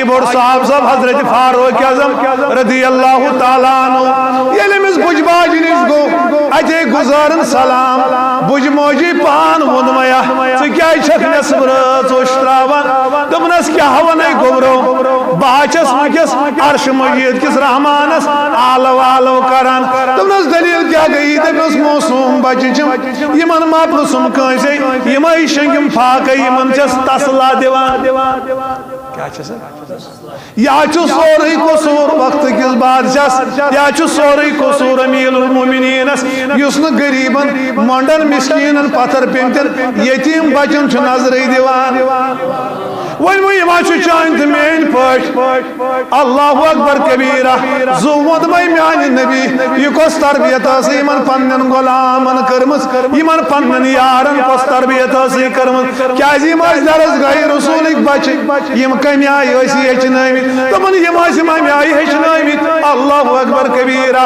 بڑ صاحب حضرت فاروق اعظم رضی اللہ تعالیٰ عنہ یلی مس بج باجی نش گو اتے گزارن سلام بج موجی پان ونمیا ژٕ کیٛازِ چھکھ نٮ۪صف رٲژ اوٚش تراوان دوٚپنس کیٛاہ ونے گوبرو بہٕ چھس ونکیٚس عرش مجید کس رحمانس آلو آلو کران دوٚپنس دلیل کیٛاہ گٔیی دوٚپنس موسوم بچہِ چھم یمن ما پرژھُم کٲنسے یمے شنگم فاقے یمن چھس تسلا دِوان کیا چھس یا چھُ سورُے قصوٗر وقت کس بادشاہس یا چھُ سورُے قصوٗر امیٖر المومنیٖنس یُس نہٕ غریٖبن مۄنڈن مسکیٖنن پتھر پیٚمتٮ۪ن یتیٖم بچن چھُ نظرے دِوان وۄنۍ یِوان چھُ چانہِ تہٕ میٲنۍ پٲٹھۍ اللہ اکبر کبیرہ زُو ووٚنمے میانہِ نبی یہِ کۄس تربیت ٲسٕے یِمن پننٮ۪ن غلامن کٔرمٕژ یِمن پننٮ۪ن یارن کۄس تربیت ٲسٕے کٔرمٕژ کیازِ یِم ٲسۍ درسگاہہِ رسوٗلٕکۍ بچہِ یِم کمہِ آیہِ ٲسۍ ہیٚچھنٲومٕتۍ دوٚپُن یِم ٲسۍ یِمے آیہِ ہیٚچھنٲومٕتۍ اللہ اکبر کبیرہ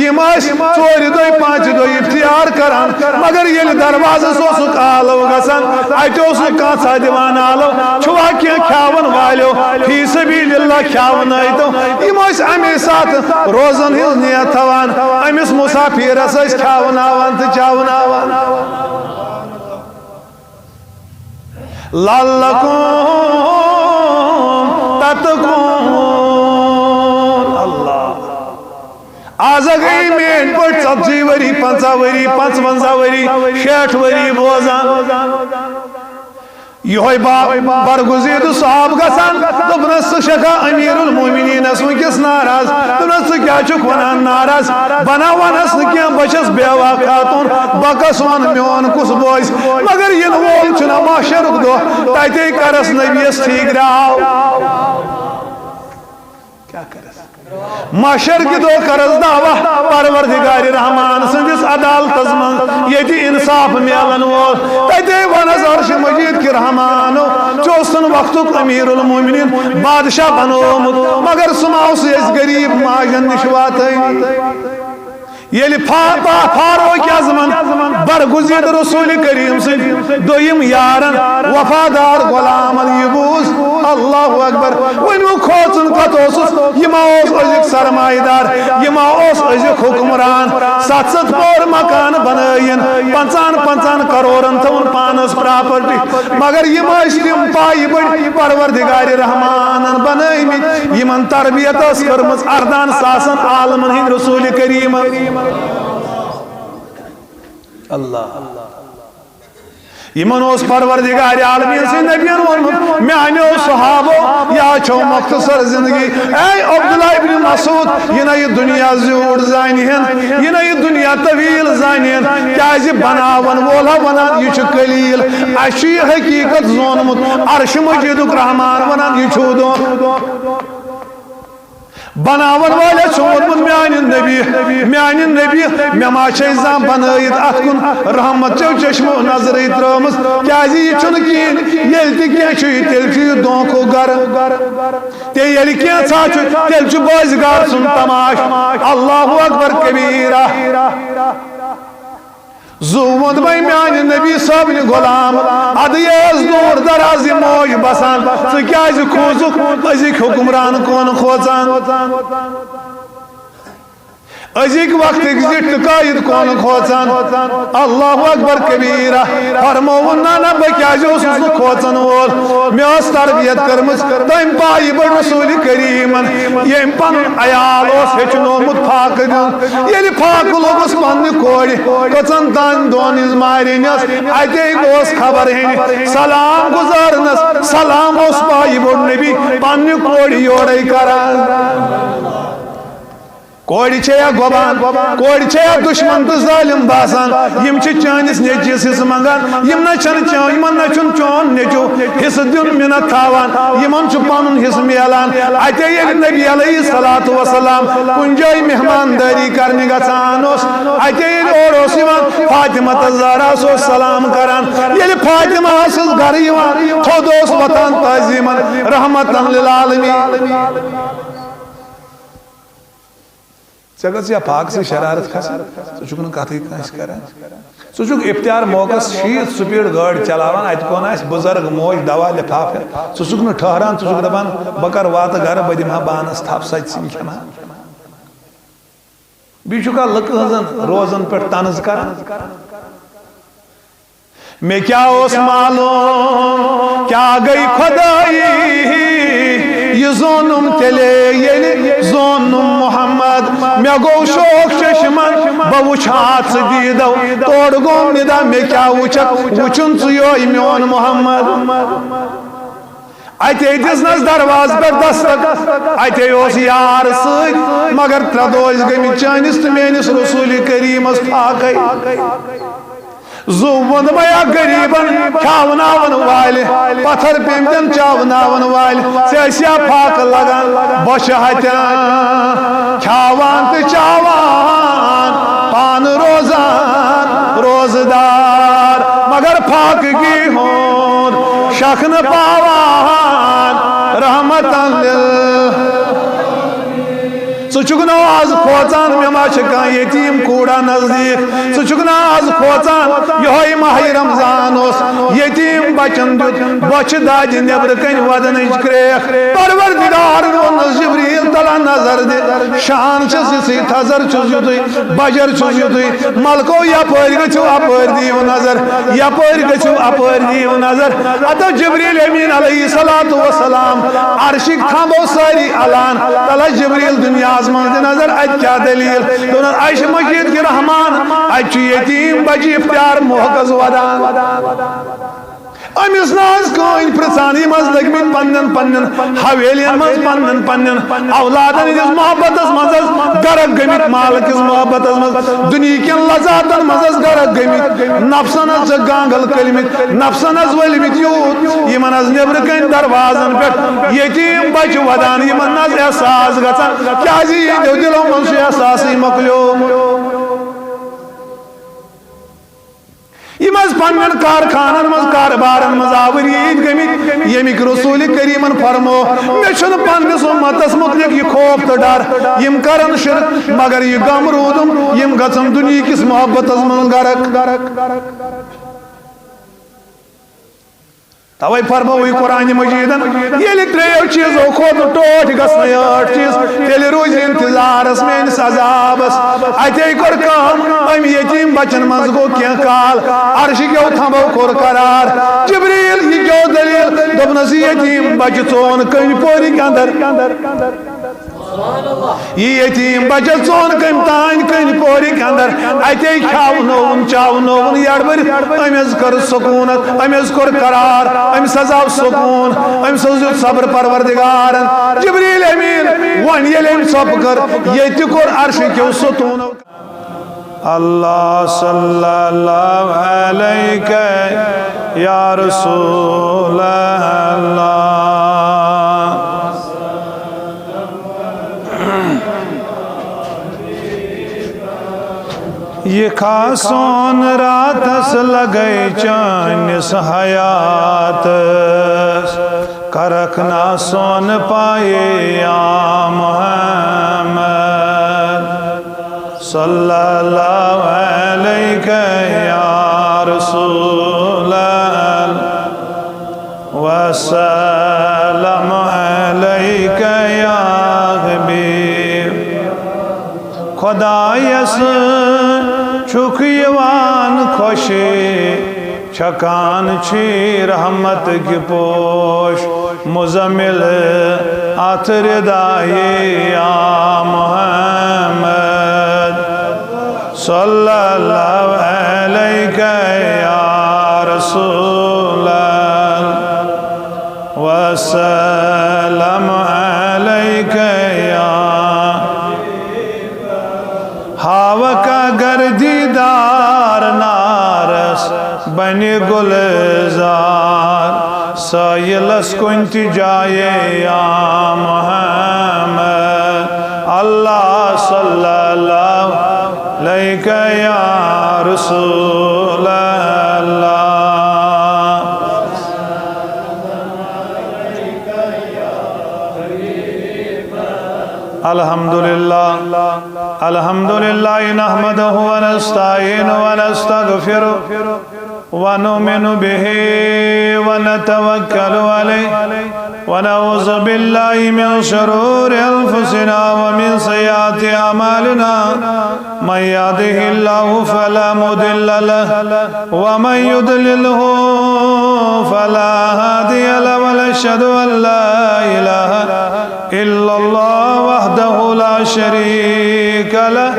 یِم ٲسۍ ژورِ دۄہہِ پانٛژِ دۄہہِ افتیار کران مگر ییٚلہِ دروازس اوسُکھ آلو گژھان اتہِ اوس نہٕ کانٛژھا دِوان آلو چھُوا کینٛہہ کھیاون والیو فی سبیل اللہ کھیاونٲیتو یِم ٲسۍ امی ساتہٕ روزن ہٕنٛز نیت تھاوان أمِس مُسافِرس ٲسۍ کھیاوناوان تہٕ چاوناوان لعلکم تتقون اللہ آز گئی مین پٲٹھۍ 40 ؤری 50 ؤری 55 ؤری 60 ؤری بوزان یہ برگزید صاحب گژھان دوٚپنس ژٕ چھکھا امیر المومنینس ونکس ناراض دوٚپنس ژٕ کیٛاہ چھُکھ ونان ناراض بنا ونس نہٕ کینٛہہ بہٕ چھس بیوا خاتون بہٕ کس ون میون کُس بوزِ مگر ینہٕ وول چھُنہ محشرُک دۄہ تتے کرس نبیس ٹھیٖکراو کیٛاہ کرس محشر کی دۄہ کرس دعوا پروردگار رحمان سندس عدالتس من ییٚتہِ انصاف میلن وول تتے ونس عرش مجید کی رحمانو چوستن وقتک امیر المومنین بادشاہ بنومت مگر سماو سے اس غریب ماجن نش واتٲنی ییٚلہِ فاروق اعظمن برگزید رسول کریم سٕنٛدۍ دوٚیِم یارن وفادار غلامن یہِ بوٗز اللہ اکبر وۄنۍ کھوژُن کتھ اوسُس یہِ ما اوس أزیُک سرمایہ دار یہِ ما اوس أزیُک حُکمران 700 پور مکان بنٲیِن 50 کرورن تھوٚوُن پانس پراپرٹی مگر یِم ٲسۍ تِم پایہِ بٔڑۍ پروردگارِ رحمانن بنٲومٕتۍ یِمن تربیت ٲس کٔرمٕژ 14 ساسن عالمن ہٕنٛدۍ رسول کریٖمن اللہ یمن اوس پروردگار عالمین سٕنٛدۍ نبیَن ووٚنمُت میانیو صحابو یا چھو مختصر زندگی اے عبداللہ ابن مسعود یہ نہ یہ دنیا زیوٗٹھ زانہن یہ نہ یہ دنیا طویل زانہن کیازِ بناون وولا ونان یہ چھُ قلیل اسہِ چھُ یہ حقیقت زونمُت عرش مجیدُک رحمان ونان یہ چھُ دۄہ بناون والے چھوٚمُت میانہِ نبی مےٚ ما چھے زانٛہہ بنٲیِتھ اتھ کُن رحمت چو چشمو نظرٕے ترٲومٕژ کیازِ یہِ چھُنہٕ کِہیٖنۍ ییٚلہِ تہِ کینٛہہ چھُ تیٚلہِ چھُ یہِ دھونٛکھُک گرٕ تہِ ییٚلہِ کینٛژھا چھُ تیٚلہِ چھُ بٲزگار سُنٛد تماش اللہ اکبر کبیرہ زُو ووٚنمے میانہِ نبی صٲبنہِ غلام ادٕ یہِ ٲس دوٗر دراز یہِ موج بسان ژٕ کیازِ کھوٗژُکھ أزِکۍ حُکمران کون کھوژان أزِکۍ وقتٕکۍ زِٹھۍ قٲیِد کون کھوژان اللہ اکبر کبیرہ فرمووُن نہ نہ بہٕ کیازِ اوسُس نہٕ کھوژن وول مےٚ ٲس تربیت کٔرمٕژ تٔمۍ پایہِ بٔڑۍ رسوٗلِ کریٖمن ییٚمۍ پنُن عیال اوس ہیٚچھنومُت فاقہٕ دیُن ییٚلہِ فاقہٕ لوٚگُس پننہِ کورِ کٔژن تانۍ دۄہن ہٕنٛز مارِنس اتے گوس خبر ہینہِ سلام گُزارنس سلام اوس پایہِ بوٚڑ نبی پننہِ کورِ یورے کران کوڑِ چھے یا گوبان کوڑِ چھے یا دشمن تہٕ ظالم باسان یم چھِ چٲنِس نیٚچوِس حصہٕ منگان یِمن نہ چھُنہٕ چون نیٚچو حصہٕ دیُن مِنت تھاوان یِمن چھُ پنُن حصہٕ میلان اتے ییٚلہِ نبی علیہ الصلوۃ والسلام کُنہِ جایہِ مہماندٲری کرنہِ گژھان اوس اتے ییٚلہِ اور اوس یِوان فاطمہ تہٕ زہراہس اوس سلام کران ییٚلہِ فاطمہ ٲسٕس گرٕ یِوان تھوٚد اوس وۄتھان تعظیٖمن رحمتن للعالمین ژےٚ گٔژھ یا فاقہٕ سۭتۍ شرارت کھسان ژٕ چھُکھ نہٕ کتھٕے کٲنٛسہِ کران ثک افطار موقع شیت سپیڈ گاڑی چلاوان ات کون آس بزرگ موج دوا لفاف ثک نا ٹھہران ثک دپان بہ وات گھر بہ دمہا بانس تھپ سچ سن کھانا بیچا لکہ ہزن روزن پہ طنز کران میں کیا اس معلوم کیا گئی خدائی یہ زونم تلے یلی زونم محمد میں گو شوق چشمن بہ وچھات دیدو توڑ گوم ندا میں کیا وچھک وچن ژیوئی میون محمد اتے دسنس دروازہ پہ دستک اتے اس یار ست مگر ترے دۄہ گٔمٕتۍ چٲنِس تہٕ میٲنِس رسول کریمس پھاکے زو وند میا غریبن کھاوناون والہِ پتھر پیمتن چاوناون والہِ ژےٚ پھاک لگان بۄچھِ ہتٮ۪ن کھاوان تہٕ چاوان پان روزان روزدار مگر پھاکگی ہُنٛد شک نہٕ پاوان رحمتن ژٕ نا آز کھوژان مےٚ ما چھِ کانٛہہ یتیٖم کوٗڑا نزدیٖک ژٕ نا آز کھوژان یِہوے ماہِ رمضان اوس یتیٖم بچن دیُت بۄچھِ دادِ نیبرٕ کنہِ ودنٕچ کرٛیکھ پروردگارن ووٚنُس جبریٖل تلا نظر دِ شان چھس یِژھٕے تھزر چھُس یُتُے بجر چھُس یُتُے ملکو یپٲرۍ گٔژھِو اپٲرۍ دِیِو نظر یپٲرۍ گٔژھِو اپٲرۍ دِیِو نظر اتو جبریٖل امیٖن علیہ الصلوۃ والسلام عرشٕکۍ تھمبو سٲری علان تلا جبریٖل دُنیاہس منٛز دِ نظر اتہِ کیٛاہ دلیٖل دوٚپُن عیش مجیٖد کے رحمان اتہِ چھُ یتیٖم بچہِ افطار موقعس ودان امس ناز کٕہٕنۍ پرژھان یِم حظ لٔگمٕتۍ پننٮ۪ن پننٮ۪ن حویلین منٛز پننٮ۪ن پننٮ۪ن اولادن ہٕنٛدِس محبتس منٛز حظ غرق گٔمٕتۍ مالہٕ کِس محبتس منٛز دُنہیٖکٮ۪ن لذاتن منٛز حظ غرق گٔمٕتۍ نفسن حظ چھِ گانگل کٔلمٕتۍ نفسن حظ ؤلمٕتۍ یوٗت یِمن حظ نیبرٕ کنہِ دروازن پٮ۪ٹھ یتیٖم بچہِ ودان یِمن نہ حظ احساس گژھان کیازِ یِہنٛدیو دِلو منٛز چھُ احساسٕے مۄکلیومُت یم از پنن کارخانن مز کاربارن مز آورید گمت یمیک رسول کریمن فرمو مے چھن پننس امتس متعلق یہ خوف تو ڈر یم کرن شرک مگر یہ غم رودم یم گژھن دنیا کس محبت من غرق توے فرموی قرآن مجیدن ییٚلہِ ترٛیٚیو چیٖزو کھوٚت ٹوٹھ گژھنٕے ٲٹھ چیٖز تیٚلہِ روٗزِ انتظارس میٲنِس عذابس اتے کوٚر کٲم أمۍ یتیٖم بچن منٛز گوٚو کینٛہہ کال عرشٕکیو تھمبو کوٚر قرار جبریٖل یہِ کیٛاہ دٔلیٖل دوٚپنس یہِ یتیٖم بچہِ ژون کٔنۍ پورِکۍ اندر یہ یتیم بچہ ژون کم تان کن پورک اندر اتے کھاونوون چاونوون یڑبر امس کر سکونت امس کر قرار امس سزاو سکون امس دیت صبر پروردگارن جبریل امین ون یل ام سب کر یہ کور عرش کیو ستون اللہ صلی اللہ علیہ یا رسول اللہ یہ خاصون راتس لگئی چانس حیات کرکنا سون پائے یا محمد صلی اللہ علیہ یا رسول اللہ وسلم علیہ یا حبیب خدایس چھک یوان خوشی چھکان چھی رحمت کی پوش مزمل آتر دائی یا محمد صلی اللہ علیہ یا رسول اللہ وسلم علیہ یا ہوا کا گردیدار نارس بنی گلزار سایلس کنت جائے یا محمد اللہ صلی اللہ علیہ یا رسول اللہ الحمد لله نحمده ونستعينه ونستغفره ونؤمن به ونتوكل عليه ونعوذ بالله من شرور أنفسنا ومن سيئات أعمالنا من يهده الله فلا مضل له ومن يضلله فلا هادي له ونشهد أن لا إله إلا الله وحده لا شريك له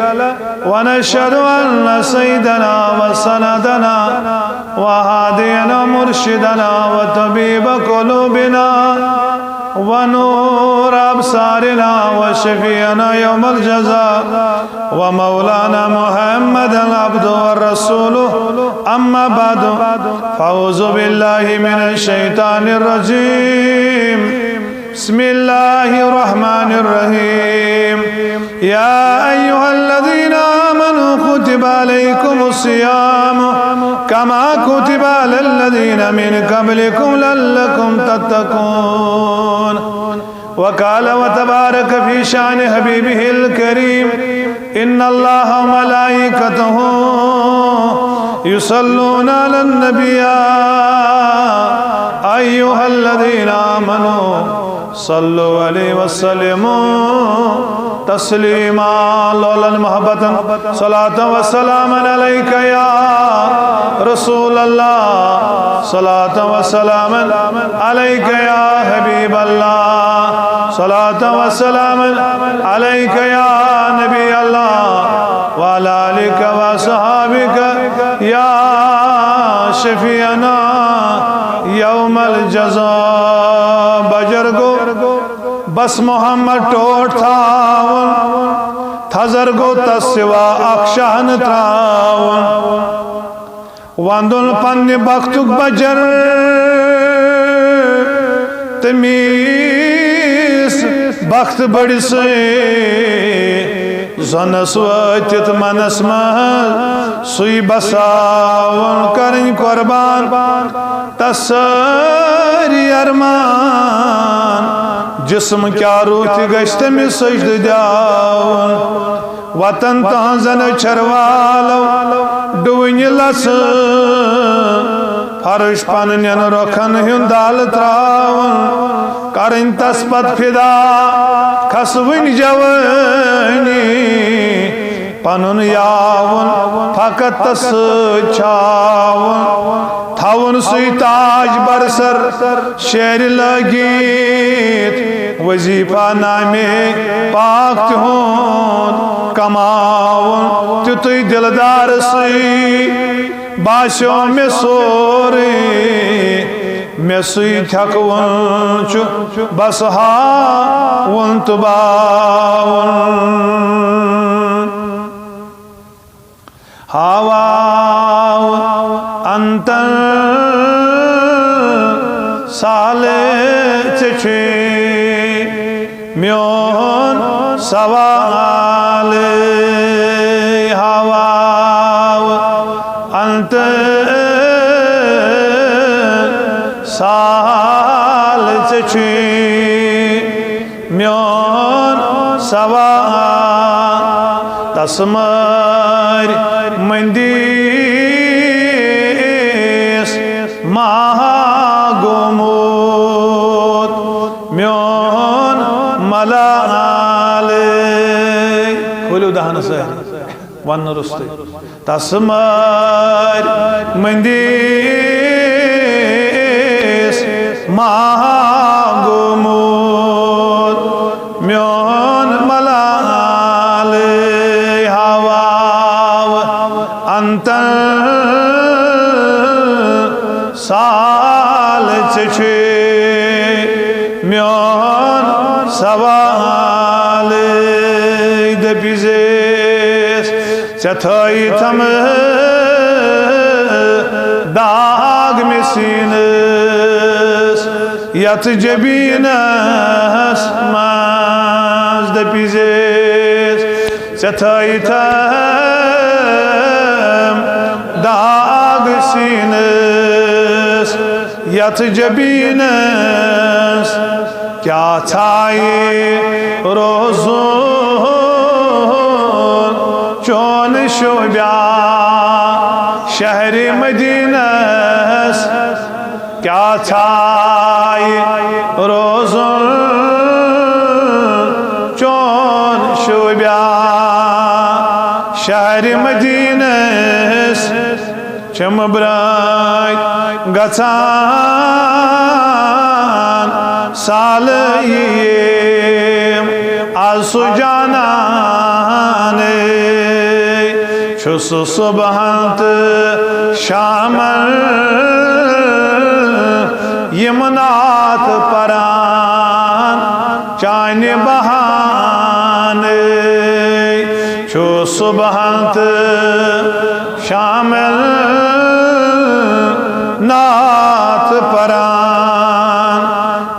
ونشهد أن سيدنا وسندنا وهادينا مرشدنا وطبيب قلوبنا ونور أبصارنا وشفيعنا يوم الجزاء ومولانا محمد عبده ورسوله أما بعد فأعوذ بالله من الشيطان الرجيم بسم الله الرحمن الرحيم يا أيها الذين آمنوا كتب عليكم الصيام كما كتب على الذين من قبلكم لعلكم تتقون وقال وتبارك في شأن حبيبه الكريم إن الله وملائكته يصلون على النبي أيها الذين آمنوا صلوا عليه وسلموا تسليما لولا المحبة صلاة وسلام عليك يا رسول الله صلاة وسلام عليك يا حبيب الله صلاة وسلام عليك يا نبي الله وعلى آلك وصحابك يا شفيعنا يوم الجزاء بجرگو بس محمد ٹوٹ تھاون تھزرگو تسوا اکشان تراون واندن پن بختک بجر تمیس بخت بڑی سے زنس واتت منس محل سوی بساون کرن قربان تسری ارمان جسم کیا روح گشت میں سجد دیاون وطن تہنزن چھروالو ڈوینی لس فرش پننین رکھن ہندال تراون کرن تسپت فدا کھسوین جوانی پنن یاون فقط تس چھاون تھاون سوی تاج برسر شیر لگیت وظیفہ نامے پاک تہون کماون تیتوی دلدار سوی باشو میں سوری میں سوی تھکون چو بس ہاون تباون ہاواو انتن سالے چچے میون سوال ہاواو انتن سال چچے میون سوال تسمر مندیس مہاگموت میون ملال کھولو دہن سے ون رستے تسمر مندیس مہاگموت میون ملال انتن سال چچے میون سوال دپیزیس چتھائی تھم داغ میں سینس یت جبینس ماز دپیزیس چتھائی تھم داغ سینس یت جبینس کیا چھائی روزون چون شعبہ شہر مدینہ کیا چھائی روزون چون شعبہ شہر مدینہ چم برائی گژھان سالیم آسو جانان چھس صبحن تہٕ شامن یمنات پران چانہِ بہانے چھس صبحن تہٕ شامن نات پران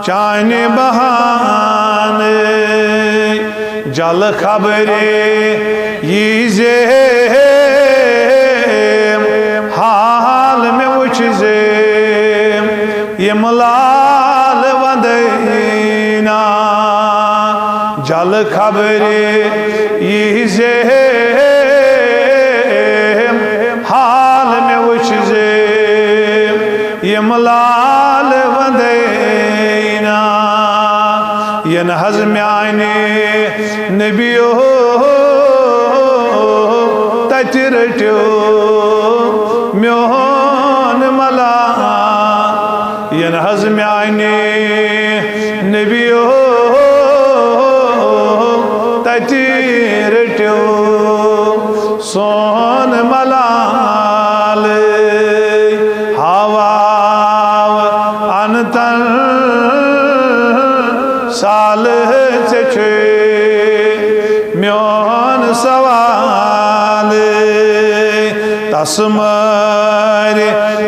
چانہِ بہانے جل خبرے یہ زیم حال میں وچھ زیم یم لال ودینا جل خبرے یہ زیم حال میں وچھ زیم یم لال ودینا ین حضم آنے نبیو تتی رٹیو میون ملا ین حضم آنے نبیو تتی رٹیو سون ملال ہوا انتن سال چچے میون سوال تسمر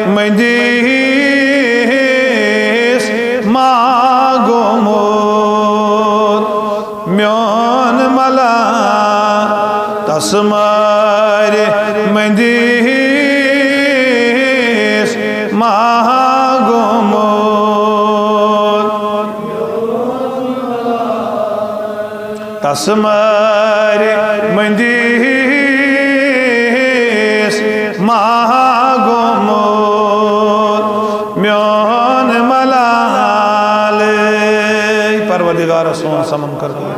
مندیس ماگومور میون ملا تسمر مندیس ماگومور تسمر مندیس ماگومور میون ملال پروردگار سون سمن کر دیا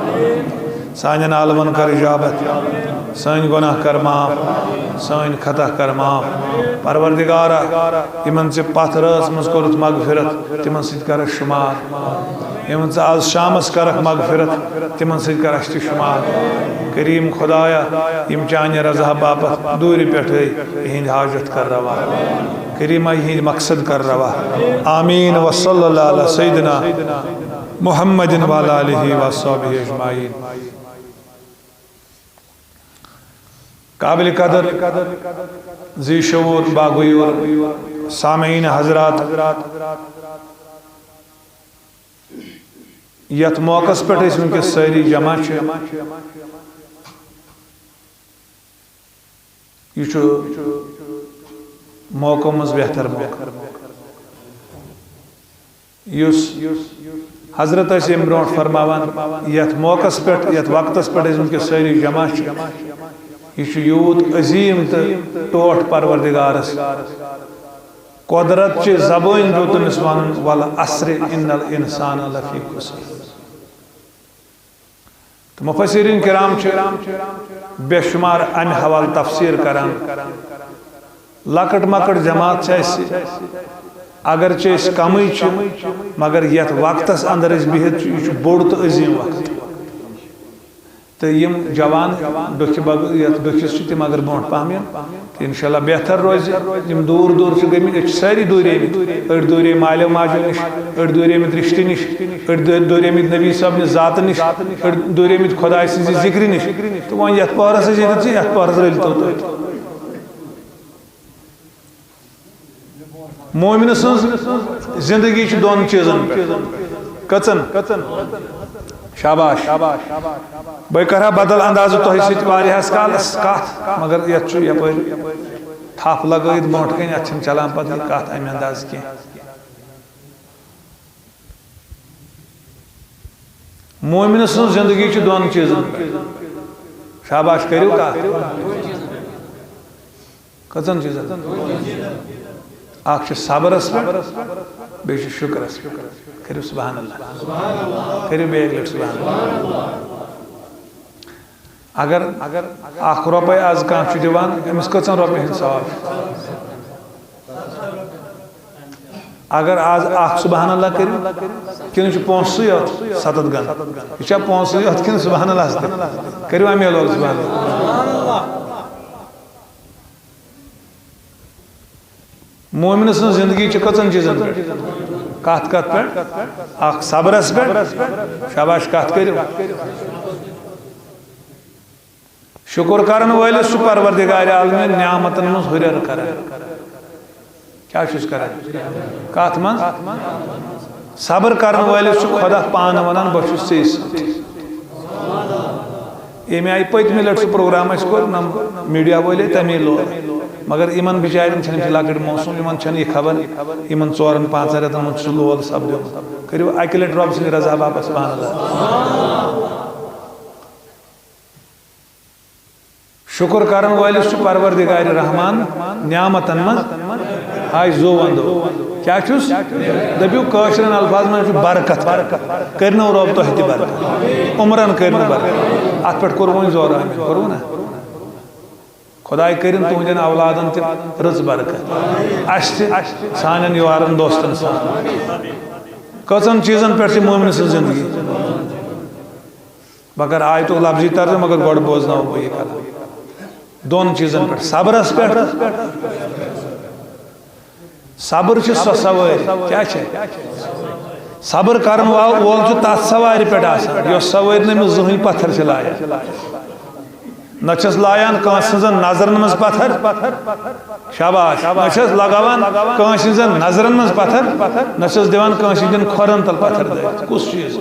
سانین عالمن کر اجابت سان گناہ کر معاف سان خطا کر معاف پروردگارا یمن سے پتھ رس مز کورت مغفرت تمن سۭتۍ کرکھ شمار یمن سے آز شامس کرکھ مغفرت تمن سۭتۍ کرکھ تہِ شمار کریم خدایا یم چانہِ رضا باپت دوٗرِ پٮ۪ٹھٕے یہنٛدۍ حاجت کر روا کریمہ یہنٛدۍ مقصد کر روا آمین وصلی اللہ علیہ سیدنا محمد وعلی آلہ وصحبہ اجمعین قابل قدر ذی شعور باغیور سامعین حضرات یت موقع پہ ونکس ساری جمع یہ موقع مز بہتر موقع حضرت ام برو فرماوان یت موقع پہ یت وقت پہ ونکس ساری جمع یہ یوت عظیم تو ٹوٹ پروردگارس قدرت چہ زبان جو تمس ون والعصر ان الانسان لفی خسر تو مفسرین کرام بے شمار امہ حوال تفسیر کران لکٹ مکٹ جماعت اگرچہ کمی مگر یت وقتس اندر بہت یہ بوڑ تو عظیم وقت تو یم جوان دکھس تم اگر برو پہم تو انشاءاللہ بہتر روز یم دور دور گمت ساری دورے اڑ دورے مالیو ماجو نش اڑ دورے مت رشتہ نش اڑ دورے مت نبی صاحب ذات نش اڑ دورے مت خدا سن ذکر نش تو ون یت پہرس یت پہرس رلتو مومن سن زندگی دون چیزن کچن شاباش بہ کرا بدل انداز تہ سہس کالس کت مگر یت یپ تھپ لگت برو کن ات چلان پتہ کت امہ انداز کی مومن سن زندگی چھ دون چیزن شاباش کریو کا کتن چیزن اخ صبرس پہ بیش شکرس کریو سبحان اللہ کریو بیگ لٹ سبحان اللہ اگر اخ روپے آز کانچ دیوان امس کتن روپے ہند ثواب اگر آز اخ سبحان اللہ کریو کن پونسے یوت 7 گن یہ پونسے یوت کن سبحان اللہ کریو امی لوگ سبحان اللہ مومن سن زندگی کتن چیزن پہ کت کت پہ اخ صبرس پہ شاباش کت کریو شکر کرن ولس پروردگار عالمین نعمتن من ہریر کران کیا چھس کران کت من صبر کرن ولس خدا پان ونان بچس ژے امی آئی پتمہ لٹ پروگرام اس کور نم میڈیا والے تمی لو مگر ایمن بچارن چھن لکٹ موسم ایمن چھن یہ خبر ایمن 4-5 رتن من چھ لول سپدو کریو اکہ لٹ رب سن رضا باپس سبحان اللہ شکر کرن ولس پروردگار رحمان نعمتن من ہائی زو وندو کیا چھس دبیو کاشرن الفاظ من برکت کرنو رب تو ہتی برکت عمرن کرنو برکت ات پٹ کرون زور آمین کرون خدای کرن تہندین اولادن تہ رز برکت اس سانن یوارن دوستن سان کتن چیزن پہ مومن سن زندگی مگر آیت و لفظی طرز مگر گوڑ بوزنا ہو یہ کلام دون چیزن پہ صبرس پہ صبر چھ سو سواری کیا چھے صبر کرن وول چھ تات سواری پہ آسان یہ سواری نمی زہن پتھر چھ لایا نہ چھس لایان کانسن نظرن مز پتھر شاباش نہ چھس لگاوان کانسن نظرن مز پتھر نہ چھس دیوان کانسن کھورن تل پتھر دے کس چیز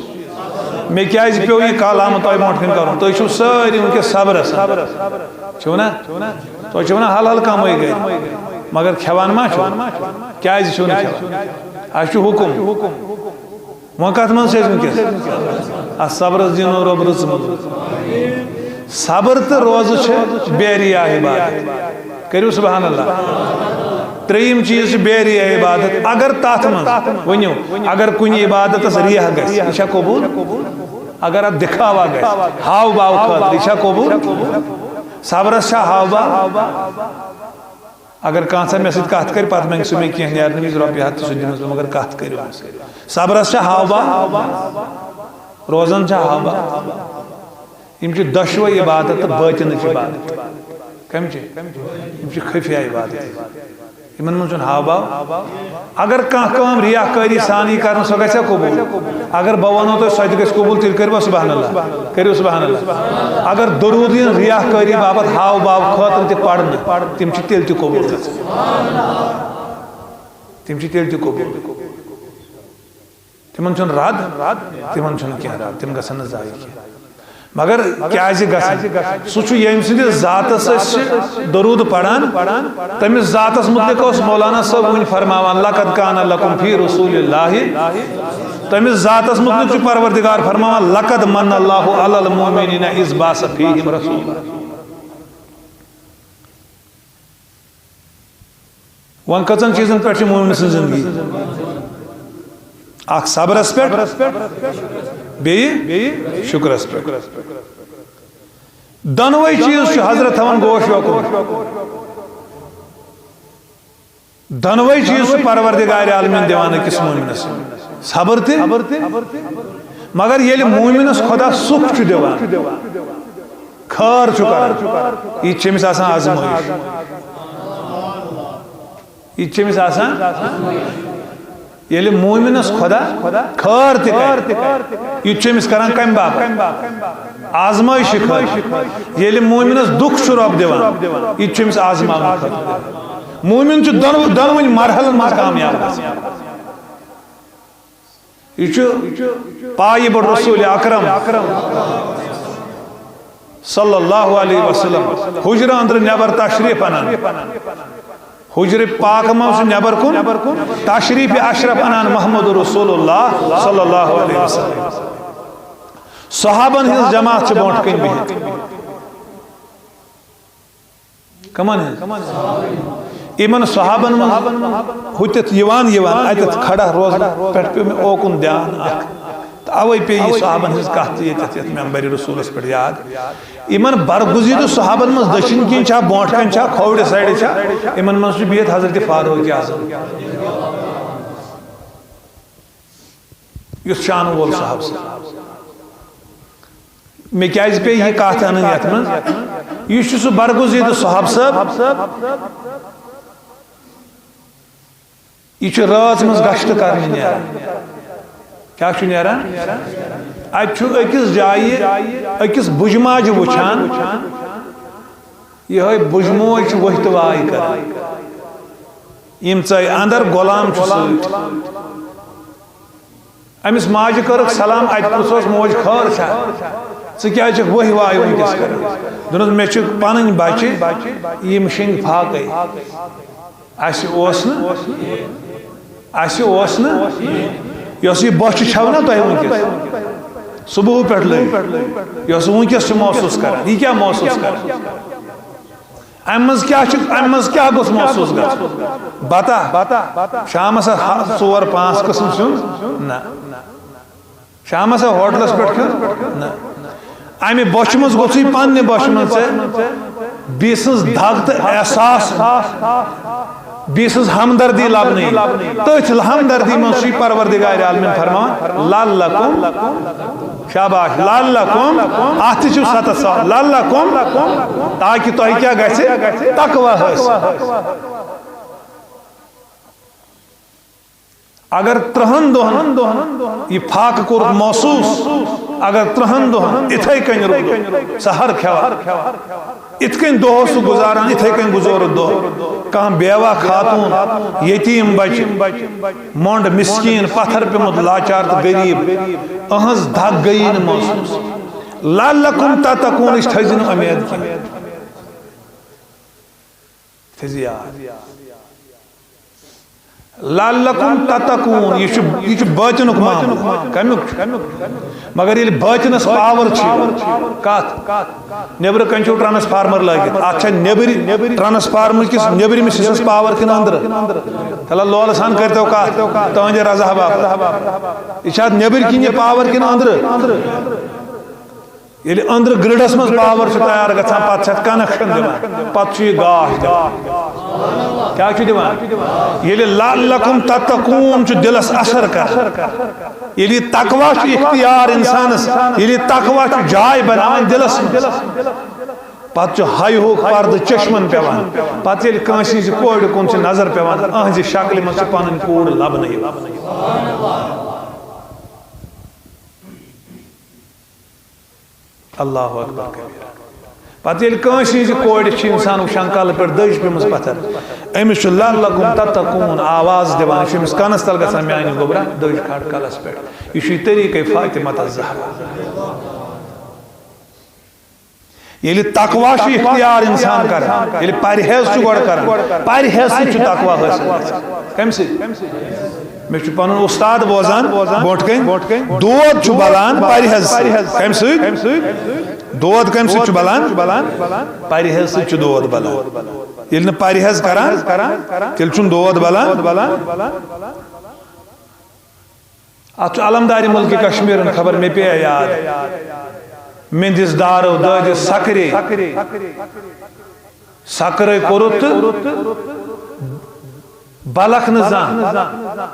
میں کیا پیو یہ کالام تو موٹن کروں تو چھو ساری ان کے صبر چھو نا تو چھو نا حل حل کمائی گئی مگر کھوان ما چھو کیا چھو نا چھو حکم وہاں کت من سے ونکس صبر دین رب رز صبر تو روز بیریا عبادت کریو سبحان اللہ تریم چیز بیریا عبادت اگر تات من ونیو اگر کنی عبادت ریح گس یہ قبول اگر اب دکھاوا گس ہاو باو خاطر یہ قبول صبرس ہاو با اگر کانسا میں سید کہت کر پات میں سو میں کیا نیار نمیز رب یاد سو دینوز مگر کہت کریو صبرس ہاو با روزن ہاو با یم چھ دشو عبادت باطن عبادت کم چھ یم چھ خفیہ عبادت یمن من چھن ہاو باو اگر کانٛہہ کٲم ریاکٲری سان یی کرن سۄ گژھِ قبول اگر بہٕ ونو تۄہہِ سۄ تہِ گژھِ قبول تیٚلہِ کٔرِوا سبحان اللہ کٔرِو سبحان اللہ اگر درود یِن ریاکٲری باپتھ ہاو باو خٲطرٕ تہِ پرنہٕ تِم چھِ تیٚلہِ تہِ قبول گژھان تِم چھِ تیٚلہِ تہِ قبول تِمن چھُنہٕ رد تِمن چھُنہٕ کینٛہہ رد تِم گژھن نہٕ ضایع کینٛہہ مگر کیازِ گژھن سُہ چھُ ییٚمہِ سٕنٛدِس ذاتس أسۍ درود پران تٔمِس ذاتس متعلق اوس مولانا صٲب وٕنۍ فرماوان لقد کان لکم فی رسول اللہ تٔمِس ذاتس متعلق چھُ پروردگار فرماوان لقد من اللہ علی المؤمنین اذ بعث فیہم رسولا وۄنۍ کٔژن چیٖزن پٮ۪ٹھ چھِ مومن سٕنٛز زندگی اکھ صبرس پٮ۪ٹھ بیٚیہِ شُکرس پٮ۪ٹھ دۄنوے چیٖز چھُ حضرت تھاوان گوش یوکُن دۄنوے چیٖز چھُ پروردگار عالمیٖن دِوان أکِس مومنس صبر تہِ مگر ییٚلہِ مومنس خدا سُکھ چھُ دِوان خٲر چھُ کران یہِ تہِ چھِ أمِس آسان آزمٲیش یہِ تہِ چھِ أمِس آسان ییٚلہِ مومنس خدا خٲر تہِ کرِ یہِ تہِ چھُ أمِس کران کمہِ باپتھ آزمٲیشہِ خٲطرٕ ییٚلہِ مومنس دُکھ چھُ رۄب دِوان یہِ تہِ چھُ أمِس آزماونہٕ خٲطرٕ مومن چھُ دۄنوٕنی مرحلن منٛز کامیاب گژھان یہ چھُ پایہِ بٔڑ رسول اکرم صلی اللہ علیہ وسلم حجرٕ اندرٕ نیبر تشریف انان حجر پاک مز نیبر کن تشریف اشرف انان محمد رسول اللہ صلی اللہ علیہ وسلم صحابن ہز جماعت برونٹ کن بہت کمن ایمن صحابن من ہوتت یوان اتت کھڑا روزن پہ پیو میں اوکن دھیان اوے پی یہ صحابن ہز کت یت ممبر رسولس پہ یاد ایمن برگزید صحابن من دشن کن چھا برونٹ کن چھا کھوڑ سائڈ چھا ایمن من بہت حضرت فاروق اعظم اس شان وول صاحب سے میں کیاز پہ یہ کات ان یت من یہ سہ برگزید صاحب صاحب یہ رات مز گشت کرنے نیران کیا نیران ات اکس جائے اکس بجماج وچان یہ بجموج وحت وائی کر یم ژے اندر غلام ست امس ماجہ کرک سلام ات پرسوس موج خیر چھا ژٕ کیٛازِ چھکھ وہہِ واے ونکس کران دونس مےٚ چھِ پنٕنۍ بچہِ یِم شنٛگۍ فاقے اَسہِ اوس نہٕ یۄس یہِ بۄچھِ چھو نا تۄہہِ ونکس صبح پٮ۪ٹھ لٲگِتھ یۄس ونکس چھِ محسوٗس کران یہِ کیٛاہ محسوٗس کران امہ مز کیا گوٚژھ محسوٗس گژھُن بتہ شامس 4-5 قسم سیُن نہ شامس ہوٹلس پٮ۪ٹھ کھیوٚن نہ امہ بۄچھِ منٛز گوٚژھُے پننہِ بۄچھِ منٛز ژےٚ بیٚیہِ سٕنٛز دگ تہٕ احساس بیٚیہِ سٕنٛز ہمدردی لبنہٕ یِنۍ تٔتھۍ ہمدردی منٛز چھُے پروردگار عالمین فرماوان لعلکم شاباش لعلکم اتھ تہِ چھُ 7 سوال لعلکم تاکہ تۄہہِ کیٛاہ گژھِ تقویٰ حٲصِل اگر 3 دۄہن یہ فاقہ کوٚر محسوٗس اگر 3 دۄہن اتھے کن روٗد سحر کھیوان ات کن دۄہ اوس سُہ گزاران اتھے کن گزور دۄہ کانٛہہ بیوا خاتون یتیٖم بچہِ مۄنڈ مسکین پتھر پیوٚمُت لاچار تہٕ غریٖب اہنٛز دگ گٔیی نہٕ محسوٗس لعلکم تتقوٗنٕچ تھٲیزِ نہٕ اُمید کینٛہہ تھٲیزِ یاد لعلکم تتقون یہ باطنک معاملہ کمیک مگر یہ باطنس پاور کت نیبر کن چھو ٹرانسفارمر لگت ات نیبر ٹرانسفارمر کس نیبرمس حصس پاور کن اندر تلا لول سان کرتو کت تہنٛدِ رضا باپتھ یہ نیبر کن یہ پاور کن اندر یل اندر گرڈس مز پاور تیار گژھان پتہ چھت کنیکشن دِوان پتہ چھُ یہ گاش دِوان کیا چھُ دِوان ییٚلہِ لعلکم تتقون چھُ دلس اثر کران ییٚلہِ یہِ تقوا چھُ اختیار انسانس ییٚلہِ یہِ تقوا چھُ جاے بناوان دلس پتہ چھُ ہاے ہوک پردٕ چشمن پیوان پتہ ییٚلہِ کٲنٛسہِ ہٕنٛزِ کورِ کُن چھِ نظر پیوان أہنٛزِ شکلہِ منٛز چھِ پنٕنۍ کوٗر لبنہٕ یِوان اللہ اکبر کبیرہ پتہ ییٚلہِ کٲنٛسہِ ہٕنٛزِ کورِ چھِ انسان وٕچھان کلہٕ پٮ۪ٹھ دٔج پیمٕژ پتھر أمِس چھُ لعلکم تتقون آواز دِوان یہِ چھُ أمِس کنس تل گژھان میانہِ گوٚبرا دٔج کھڑ کلس پٮ۪ٹھ یہِ چھُ یہِ طریٖقے فاطمہ الزہرا ییٚلہِ تقوا چھُ اختیار انسان کران ییٚلہِ پرہیز چھُ گۄڈٕ کران پرہیز سۭتۍ چھُ تقوا حٲصِل گژھان کمہِ سۭتۍ میں چھُ پنُن اُستاد بوزان برونٛٹھ کَنۍ دود چھُ بلان پرہیز کمہِ سۭتۍ دود کمہِ سۭتۍ چھُ بلان پرہیز سۭتۍ چھُ دود بلان ییٚلہِ نہٕ پرہیز کران تیٚلہِ چھُنہٕ دود بلان اتھ چھُ علمدارِ مُلکہِ کشمیٖرن خبر مےٚ پیٚیہِ یاد مِندِس دارو دٲدِس سکرے سکرے کوٚرُتھ تہٕ بلکھ نہٕ زانٛہہ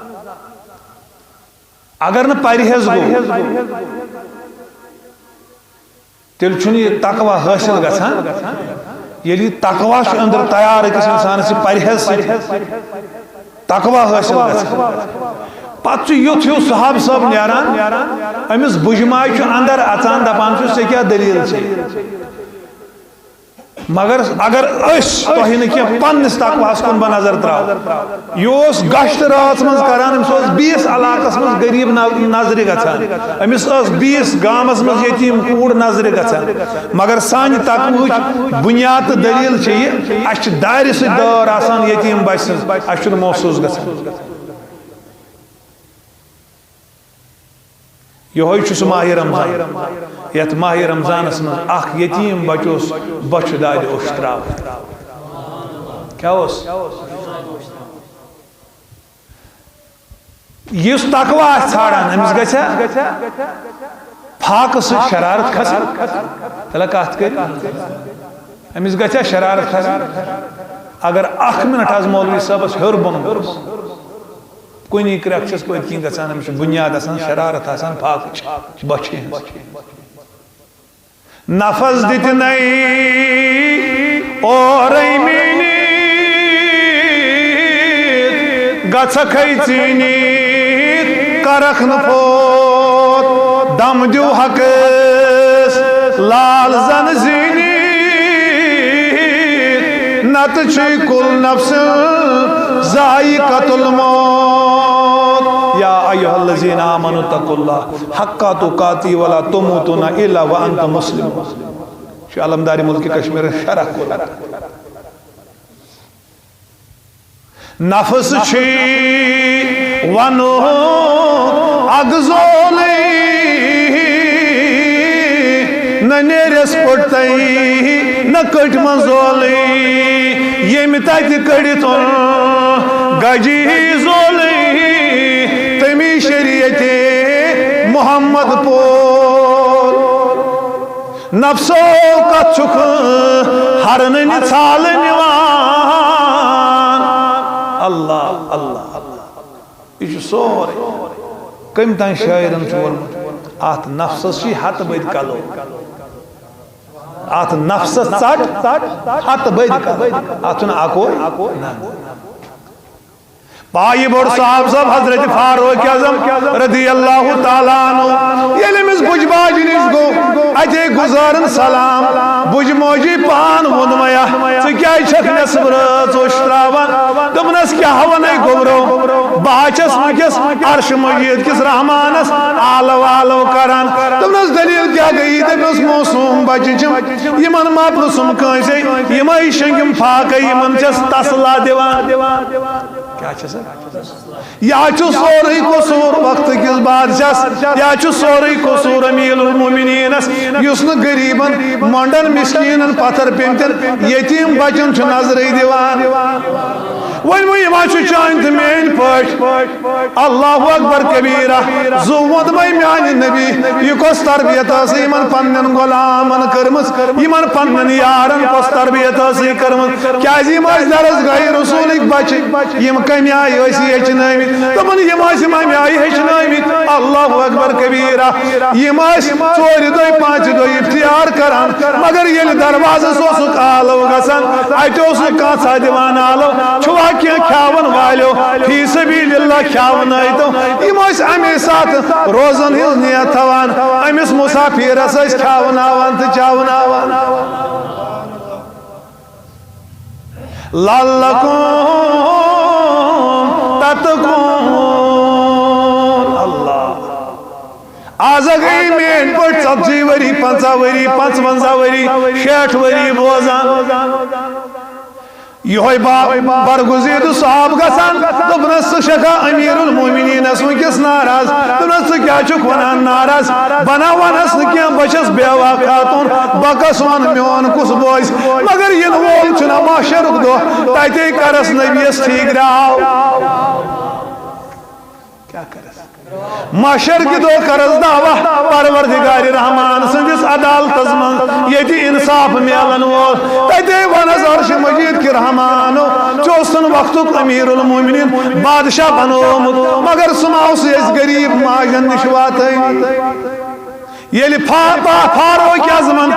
اگر نہٕ پرہیز گوٚو تیٚلہِ چھُنہٕ یہِ تقوا حٲصِل گژھان ییٚلہِ یہِ تقوا چھُ أنٛدرٕ تیار أکِس اِنسانس یہِ پرہیز سۭتۍ تقوا حٲصِل گژھان پتہٕ چھُ یُتھ ہیوٗ صحابہٕ صٲب نیران أمِس بُجماے چھُ اندر اژان دپان چھُس ژےٚ کیٛاہ دٔلیٖل چھے مگر اگر تۄہہِ نہٕ کینٛہہ پننِس تقواہس کُن بہٕ نظر تراو یہِ اوس گشت رٲژ منٛز کران أمِس اوس بیٚیِس علاقس منٛز غریٖب نظرِ گژھان أمِس ٲس بیٚیِس گامس منٛز یتیٖم کوٗر نظرِ گژھان مگر سانہِ تقوہٕچ بُنیاد تہٕ دٔلیٖل چھِ یہِ اسہِ چھِ دارِ سۭتۍ دٲر آسان یتیٖم بچہِ سٕنٛز اسہِ چھُنہٕ محسوٗس گژھان یہ ماہ رمضان یت ماہ رمضانس من اخ یتیم بچوس بچ داد اوشترا کیا اس تقوی ژھانڈان امس گژھا پھاکہ سۭتۍ شرارت کھسن تلا کتھ کر امس گژھا شرارت کھسن اگر اخ منٹ آز مولوی صاحبس ہیور بون کنی کرکشس پت کن گژھان امس بنیاد آسان شرارت آسان پھاکہ بچہ نفس دتنے اور گژھکھے ژیٖنِتھ کرکھ نہٕ پوت دم دیو حقس لال زن زینی نت چھ کل نفس ذائقۃ الموت یا ایھا الذین آمنوا اتقوا اللہ حق تقاتی ولا تموتن الا وانتم مسلمون علمداری ملک کشمیر شرح کو نفس چھ ونو اگزولی نہ نیرس پٹی نہ کٹ منزولی یم تت کڑت گجی زولی تمی شریعت محمد پول نفسو کت چھک ہرن ژھال نوان اللہ اللہ یہ سورے کم تین شاعرن وونمت ات نفسس چھ ہت بد کلو ات نفسس ژٹ ہت بد کلو ات اکو پائی بڑ صاحب حضرت فاروق اعظم رضی اللہ تعالیٰ عنہ یل امس بج باج نش گو اتے گزارن سلام بج موجی پان وونمیا ژٕ کیازِ چھکھ نٮ۪صف رٲژ اوٚشتراوان دوٚپنس کیاہ ونے گوبرو بہٕ چھس ونکس عرش مجید کس رحمانس آلو آلو کران دوٚپنس دلیل کیاہ گئی دپنس موسوم بچہ چھم یمن ماپنہ سم کٲنسے یمے شنگم پھاکے یمن چھس تسلا دِوان کیا چھس یا چھُ سورُے قصوٗر وقت کس بادشاہس یا چھُ سورُے قصوٗر امیٖر المومنیٖنس یُس نہٕ غریٖبن مۄنڈن مسکیٖنن پتھر پیٚمتٮ۪ن یتیٖم بچن چھُ نظرے دِوان وۄنۍ یِما چھُ چانہِ تہٕ میٲنۍ پٲٹھۍ اللہ اکبر کبیرہ زو ووٚنمے میانہِ نبی یہِ کۄس تربیت ٲسٕے یِمن پننٮ۪ن غلامن کٔرمٕژ یِمن پننٮ۪ن یارن کۄس تربیت ٲسٕے کٔرمٕژ کیازِ یِم ٲسۍ درس گاہہِ رسوٗلٕکۍ بچہِ یِم کمہِ آیہِ ٲسۍ ہیٚچھنٲومٕتۍ دوٚپُن یِم ٲسۍ یِمے آیہِ ہیٚچھنٲومٕتۍ اللہ اکبر کبیرہ یِم ٲسۍ ژورِ دۄہہِ پانٛژِ دۄہہِ افتیار کران مگر ییٚلہِ دروازس اوسُکھ آلو گژھان اتہِ اوس نہٕ کانٛژھا دِوان آلو چھُوا کینٛہہ کھیاون والیو فی سبیل اللہ کھیاونٲیتو یِم ٲسۍ امی ساتہٕ روزن ہٕنٛز نیت تھاوان أمِس مُسافِرس ٲسۍ کھیاوناوان تہٕ چاوناوان لعلکم تتقون اللہ آز گئی مین پٹ 40 ؤری 50 ؤری 55 ؤری 60 ؤری بوزان یہ برگزید صاحب گژھان دوٚپنس ژٕ چھکھا امیر المومنینس ونکس ناراض دوٚپنس ژٕ کیاہ چھُکھ ونان ناراض بنا ونس نہٕ کینٛہہ بہٕ چھس بیوا خاتون بہٕ کس ون میون کُس بوزِ مگر ینہٕ وول چھُنہ محشرُک دۄہ تتے کرس نبیس ٹھیٖکراو کیاہ کرس محشر کی دو کرز دعوہ پروردگار رحمان سندس عدالت من یتی انصاف میلن وول تتے ونس عرش مجید کی رحمانو چوستن وقتک امیر المومنین بادشاہ بنومت مگر سماو سے اس غریب ماجن نشواتین یلی فاروق اعظمن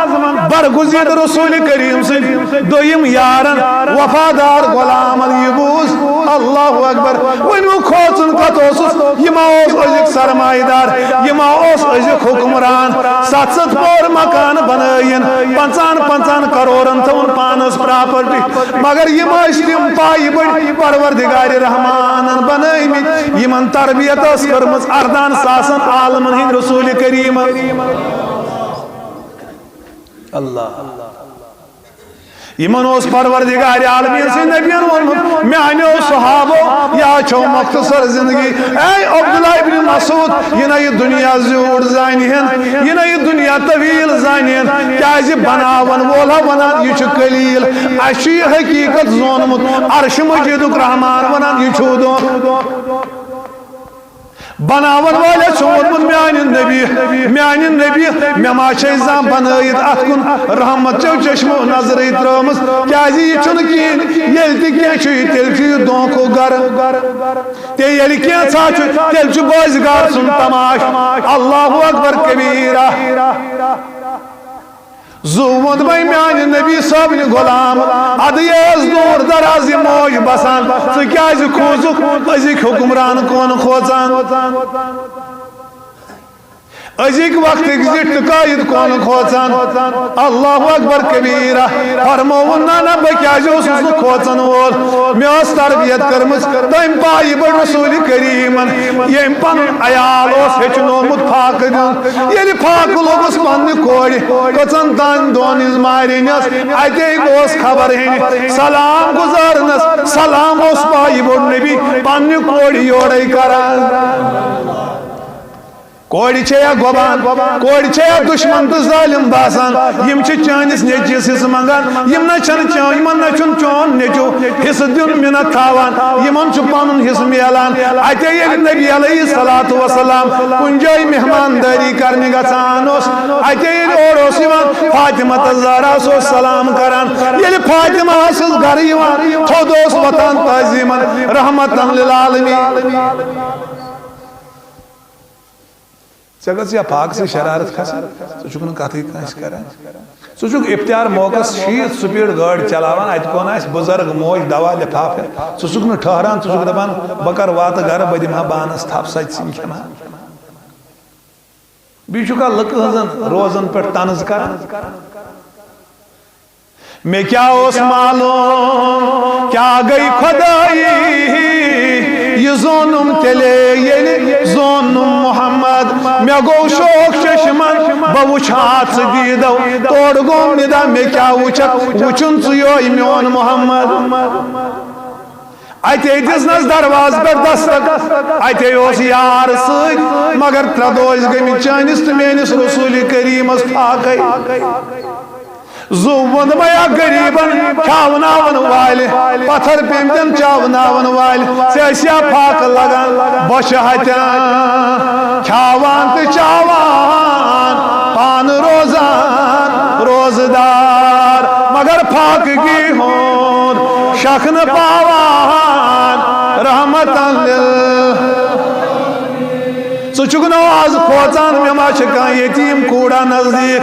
برگزید رسول کریم سن دویم یارن وفادار غلامن یبوز اللہ اکبر ونو کھوچن کت اوسس یما اوس ازک سرمایہ دار یما اوس ازک حکمران 700 پور مکان بنائین 55 کروڑن تھون پانس پراپرٹی مگر یما تم پائی بڑی پروردگار رحمانن بنائیمت یمن تربیت اس کرمز اردان ساسن عالمن ہند رسول کریم اللہ یمن اوس پروردگار عالمین سے نبیان ونمت میانیو صحابو یا چھو مختصر زندگی اے عبداللہ ابن مسعود یہ دنیا زیور زانین یہ دنیا طویل زانین کیازِ بناون وولا ونان یہ قلیل اشی حقیقت زونمت عرش مجیدک رحمان ونان یہ چھو دون بناون والے چھوڑمت میان نبی مے ما زان بنائت ات کن رحمت چو چشمو نظر ترمس کیازِ یہ چھن کین یل تہ کینٛہہ تیل چھ دونکھو گر تے یل کینٛژھا چھ تیل چھ بازگار سن تماش اللہ اکبر کبیرہ زوند بھائی میان نبی صابن غلام ادیس دور دراز موج بسان تو کیازِ کھوزک ازیک حکمران کون کھوزان ازیک وقت زٹ قائد کون کھوزان اللہ اکبر کبیرہ فرمون نانا بکیازِ اوسُس نہٕ کھوژن وول مے ٲس تربیت کٔرمٕژ تٔمۍ پایہِ بٔڑ رسوٗلِ کریٖمن ییٚمۍ پنُن عیال اوس ہیٚچھنومُت فاقہٕ دیُن ییٚلہِ فاقہٕ لوگُس پننہِ کورِ کٔژن تانۍ دۄن ہٕنٛز مارِنس اتے اوس خبر ہینہِ سلام گزارنس سلام اوس پایہِ بوٚڑ نبی پننہِ کورِ یورے کران کوڑی چھیا گوبان کوڑی چھیا دشمن تو ظالم باسان یم چھ چانس نیچس حصہ منگان یم نہ چھن چون یمن نہ چھن چون نیچو حصہ دیون منت تھاوان یمن چھ پنن حصہ میلان اتے یل نبی علیہ الصلوۃ والسلام کن جاے مہمانداری کرنے گژھان اوس اتے یل اور اوس یوان فاطمہ الزہرا سو سلام کران یل فاطمہ سس گھر یوان تھود اوس وطن تعظیمن رحمت للعالمین چگس یا پاک سے شرارت کھسا سو چکن کتھی کانس کران سو چک افتیار موقع شیت سپیڈ گاڑی چلاوان ات کون آس بزرگ موج دوا لفاف سو چک نہ ٹھہران سو چک دپان بکر وات گھر بدمہا بانس تھپ سچ سن کھنان بیچ کا لک ہزن روزن پہ طنز کران میں کیا اوس معلوم کیا گئی خدائی یہ زونم تلے یلی زونم محمد میں گو شوق چشمن بوچھات دیدو توڑ گوم ندا میں کیا وچک وچن سیوئی میون محمد اتے دسنس دروازہ پر دستک اتے اوس یار سۭتۍ مگر تردوز گٔمٕتۍ چٲنِس تہٕ میٲنِس رسول کریمس پھاکے زوند بیا غریبن کھاوناون والہِ پتھر پیمتن چاوناون والہِ ژےٚ پھاکھ لگان بۄچھِ ہتٮ۪ن کھاوان تہٕ چاوان پان روزان روزدار مگر پھاکگی ہُنٛد شک نہٕ پاوان رحمتن ژٕ آز کھوژان مےٚ ما چھِ کانٛہہ یتیٖم کوٗڑا نزدیٖک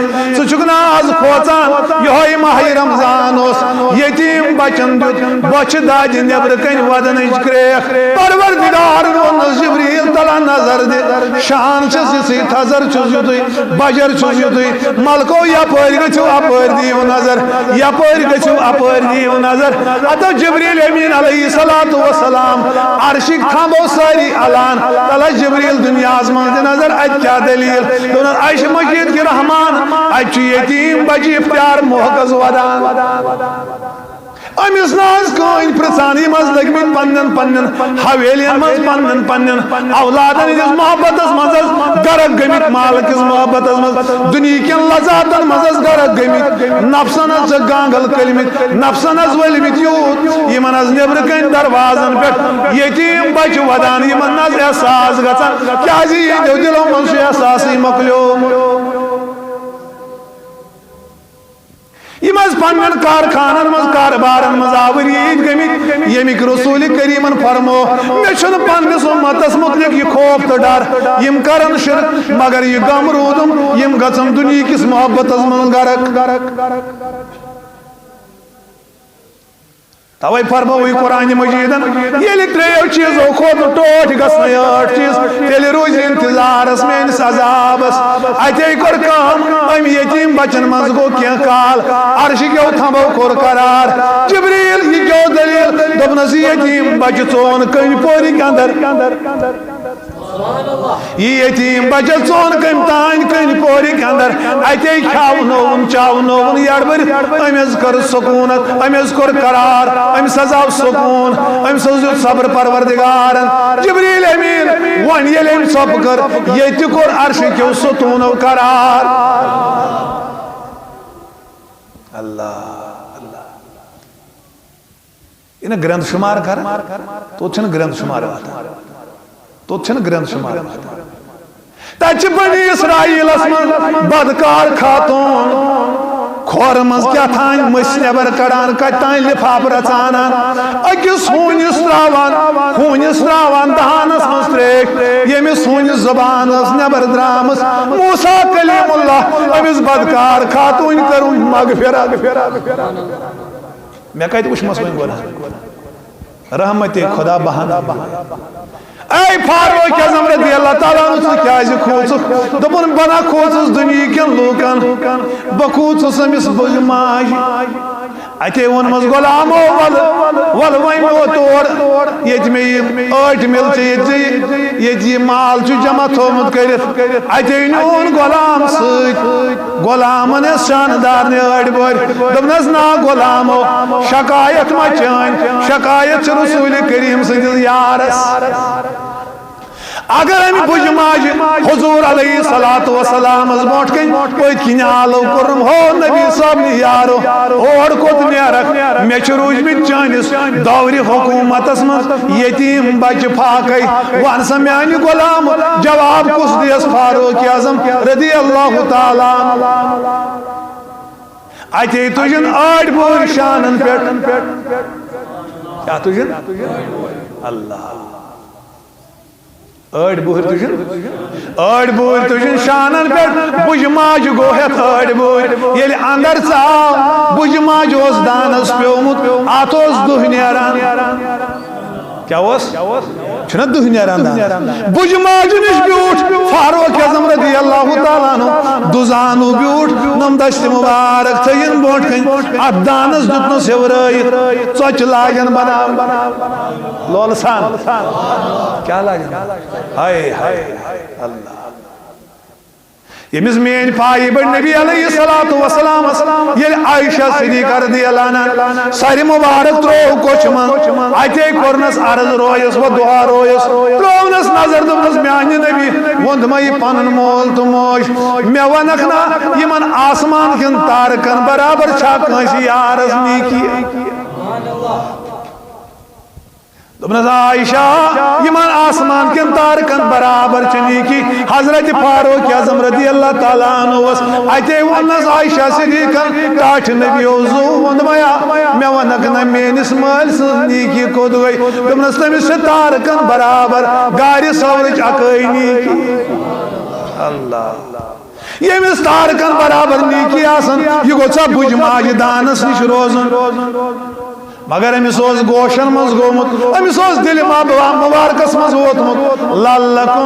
ژٕ آز کھوژان یِہوٚے ماہِ رمضان اوس یتیٖم بچن دیُت بۄچھِ دادِ نیبرٕ کنہِ ودنٕچ کرٛیکھ پروردگار ووٚنُس جبریٖل تلا نظر دِ شان چھس یِژھٕے تھزر چھُس یُتُے بجر چھُس یُتُے ملکو یپٲرۍ گٔژھِو اپٲرۍ دِیِو نظر یپٲرۍ گٔژھِو اپٲرۍ دِیِو نظر اتو جبریٖل امیٖن علیہ الصلوۃ والسلام عرشٕکۍ تھمبو سٲری علان تلا جبریٖل دُنیاہس منٛز دِ نظر اتہِ کیٛاہ دلیٖل دوٚپنس عرشہِ مجیٖد کہِ رحمان اتہِ چھُ یتیٖم بچہِ افتیار محکس ودان امس ناز کہیں پرژان یم لگمت پنن پنن حویلین من پنن اولادن ہندس محبت مز غرق گمت مال کس محبت مز دنیا کن لذاتن مز غرق گمت نفسن گانگل کلمت نفسن ولمت یوت یمن نبر کن دروازن پہ یتیم بچ ودان یمن احساس گھان کیا دلو من احساس مکلیو یم پنن کارخانن مز کاربارن مز آورید گمت یمیک رسول کریمن فرمو مے چھن پننس امتس متعلق یہ خوف تو ڈر یم کرن شرک مگر یہ غم رودم یم گژھن دنیا کس محبت من غرق توے فرموی قرآن مجیدن یلی تریو چیزو خود ٹوٹ گژھنٕے ٲٹھ چیز تیٚلہِ روزِ انتظارس میٲنِس عذابس اتے کوٚر کٲم أمۍ یتیٖم بچن منٛز گوٚو کینٛہہ کال عرشٕکیو تھمبو کوٚر قرار جبریٖل یہِ کیٛاہ دٔلیٖل دوٚپنس یتیٖم بچہِ ژون کٔنۍ پورِک اندر یہ یتیم بچہ ژون کم تان کن پورک اندر اتے کھاونوون چاونوون یڑبر امس کر سکونت امس کر قرار امس آو سکون امس دیت صبر پروردگارن جبریل امین ون یل ام سب کر یہ کور عرش کیو ستونو قرار اللہ یہ گرند شمار کر تو گرند شمار تو گرند شمار تچ بنی اسرائیل من بدکار خاتون کھور مز کیا تھان مس نبر کڑان کتان لفاف رچان اکس ہونس تراوان دہانس مز تریش یمس ہونس زبان نبر درامس موسیٰ کلیم اللہ امس بدکار خاتون کرون مغفرت میں کہتے وشمس وین گونا رحمت خدا بہان اے فاروق اعظم رضی اللہ تعالیٰ عنہ کیاز کھوچک دپن بنا کھوچس دنیا کن لوکن بکھوچس امس بج ماج اتے ون مز غلامو ول ونو تور یت میں آٹ مل یت یہ مال جمع تھومت کرت اتے نون غلام ست غلامن شاندار نے آٹ بر دپنس نا غلامو شکایت ما چان شکایت رسول کریم سندس یارس اگر ہم بج ماج حضور علیہ السلام از بوٹ کن پت کن آلو کرم ہو نبی صاحب نی یارو اور کت نیرک میں روج میں چانس دوری حکومت من یتیم بچ پھاکی وان سا میانی غلام جواب کس دیس فاروق اعظم رضی اللہ تعالیٰ اتے تجن آڑ بور شانن پیٹ کیا تجن اللہ آڑ بور تجن شانن پیٹ بج ماج گوہت آڑ بور یل اندر ژاو بج ماج اس دانس پیومت ات اس دہ نیران کیا چھنا دہ نیران بج ماج نش بیوٹ فاروق اعظم رضی اللہ تعالیٰ عنہ دزانو بیوٹ نم دشت مبارک تھین بوٹ کن ات دانس دتنس ہورائت ژوچ لاگن بنا لول سان کیا لاگن ہائے ہائے اللہ یمس مین پائی بڑ نبی علیہ السلام یل عائشہ صدیقہ رضی اللہ عنہ ساری مبارک ترو کوچ من اتے کورنس عرض رویس و دعا رویس ترونس نظر دبنس میانی نبی وند مئی پنن مول تو موج میں ونکنا یمن آسمان کن تارکن برابر چھا کنسی یارس نیکی دبنس عائشہ یمن آسمان کن تارکن برابر چنی کی حضرت فاروق اعظم رضی اللہ تعالیٰ عنہ اتے ونس عائشہ صدیقہ ٹاٹھ نبی وضو وند میں ونکنا مینس مال سنی کی کود گئی دبنس تمس تارکن برابر گاری سورج اکئی نیکی اللہ یمس تارکن برابر نیکی آسن یہ گوچا بج ماج دانس نش روزن مگر امس گوشن مز گومت امس دل مبارکس مز ووتمت لعلکم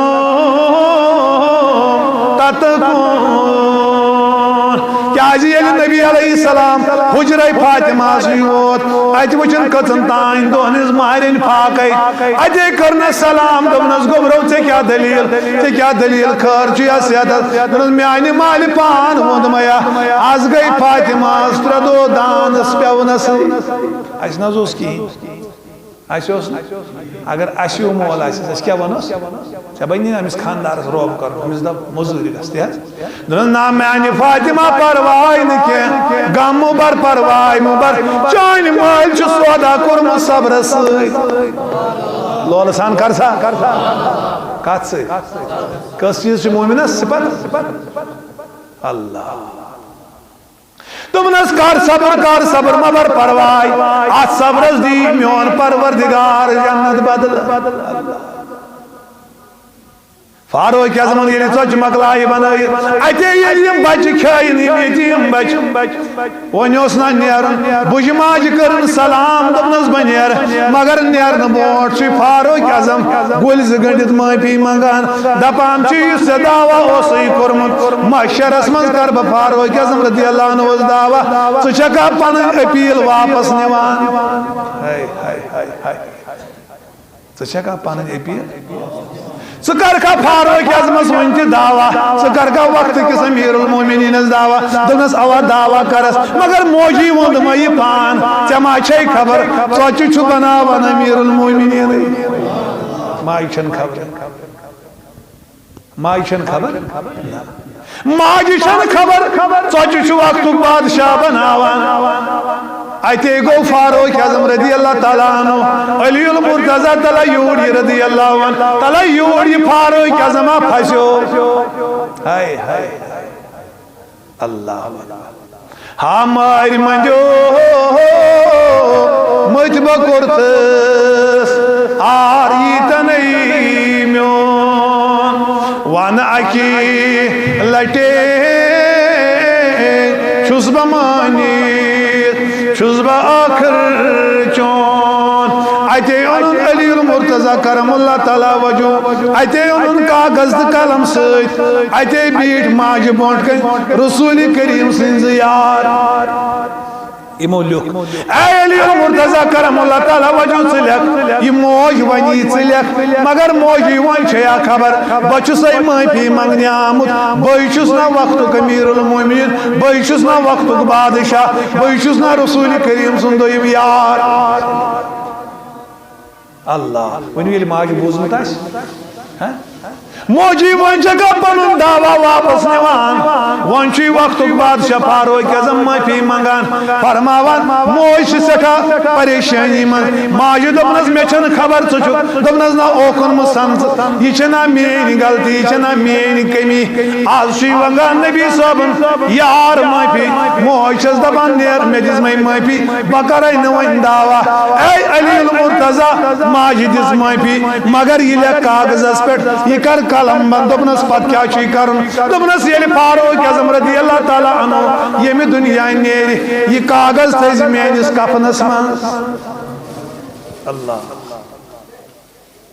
تتقون کیاز یل نبی علیہ السلام حجرہ فاطمہ سی ووت ات وچن کتن تان دہنز مہرین پھاکی اتے کرنس سلام دپنس گوبرو ژے کیا دلیل خیر چھ صحت دپنس میانہ مال پان وند میا آز گئی فاطمہ ترے دو دانس پیونس اس نہ اوس کی اگر اسیو مول اس کیا ونس ژے بنی امس خاندارس روب کر امس دپ مزوری گس تہ دپنس نا میانہ فاطمہ پرواہ نہ کی غم بر پرواہ مبر چان مال چھ سودا کورم صبر سی لول سان کرسا کت سی کس چیز چھ مومنس صفت اللہ تمنس کر صبر مبر پرواہ ات صبرس دی میون پروردگار جنت بدل فاروق اعظم یل ژوچ مکلائی بنائیت اتے یم بچ کھائن یتیم بچ ونیوس نا نیرن بج ماج کرن سلام دپنس بنیر مگر نیرن بوٹ چھ فاروق اعظم گل زگنڈت معافی منگان دپان چھ اس دعوی اوسے کورمت محشرس من کر بہ فاروق اعظم رضی اللہ عنہ دعوی ژٕ چھکا پنن اپیل واپس نوان ژٕ چھکا پنن اپیل سکر کا فاروق اعظمس ونت دعوا سکر کا وقت کس امیر المومنین دعوا دنس اوا دعوا کرس مگر موجی وند مئی پان چما چھے خبر سوچ چھ بناون امیر المومنین مائی چھن خبر مائی چھن خبر ماجی چھن خبر سوچ چھ وقت بادشاہ بناون ایتے گو فاروق اعظم رضی اللہ تعالیٰ عنہ علی المرتضی تلا یوڑی رضی اللہ عنہ تلا یوڑی فاروق اعظم پھسو ہائے ہائے اللہ ہماری منجو مجھ بکرتس آری تنئی میون وان اکی لٹے چھس بمانی چھس با آخر چون ایتے انہوں علی المرتضی کرم اللہ تعالیٰ وجو ایتے انہوں کاغذ قلم سیت ایتے بیٹ ماج بونٹ کن رسول کریم سنز یار امو لوک اے علی المرتضی کرم اللہ تعالیٰ وجو چلک یہ موج ونی چلک مگر موجی ون چھیا خبر بچو سی مہی منگنی آمد بچوس نا وقت امیر المومنین بچوس نا وقت بادشاہ بچوس نا رسول کریم سندویم یار اللہ ونی ویلی ماج بوزمت آس موجی ون جگہ پنن دعوا واپس نوان ون چی وقت بادشاہ فاروق اعظم معافی منگان فرماوان موج سکا پریشانی من ماجی دپنس مے چھن خبر ژٕ دپنس نا اوکن مسنز یہ چھنا میری غلطی یہ چھنا میری کمی آج چی ونگان نبی صاحبن یار معافی موج چھس دپان نیر مے دس میں معافی بکرائی نوان دعوا اے علی المرتضی ماجی دس معافی مگر یہ لے کاغذس پہ یہ کر کلم بند دپنس پت کیا چی کرن دپنس یلی فاروق اعظم رضی اللہ تعالیٰ عنہ یہ میں دنیا نیری یہ کاغذ تیز میانس کفنس من اللہ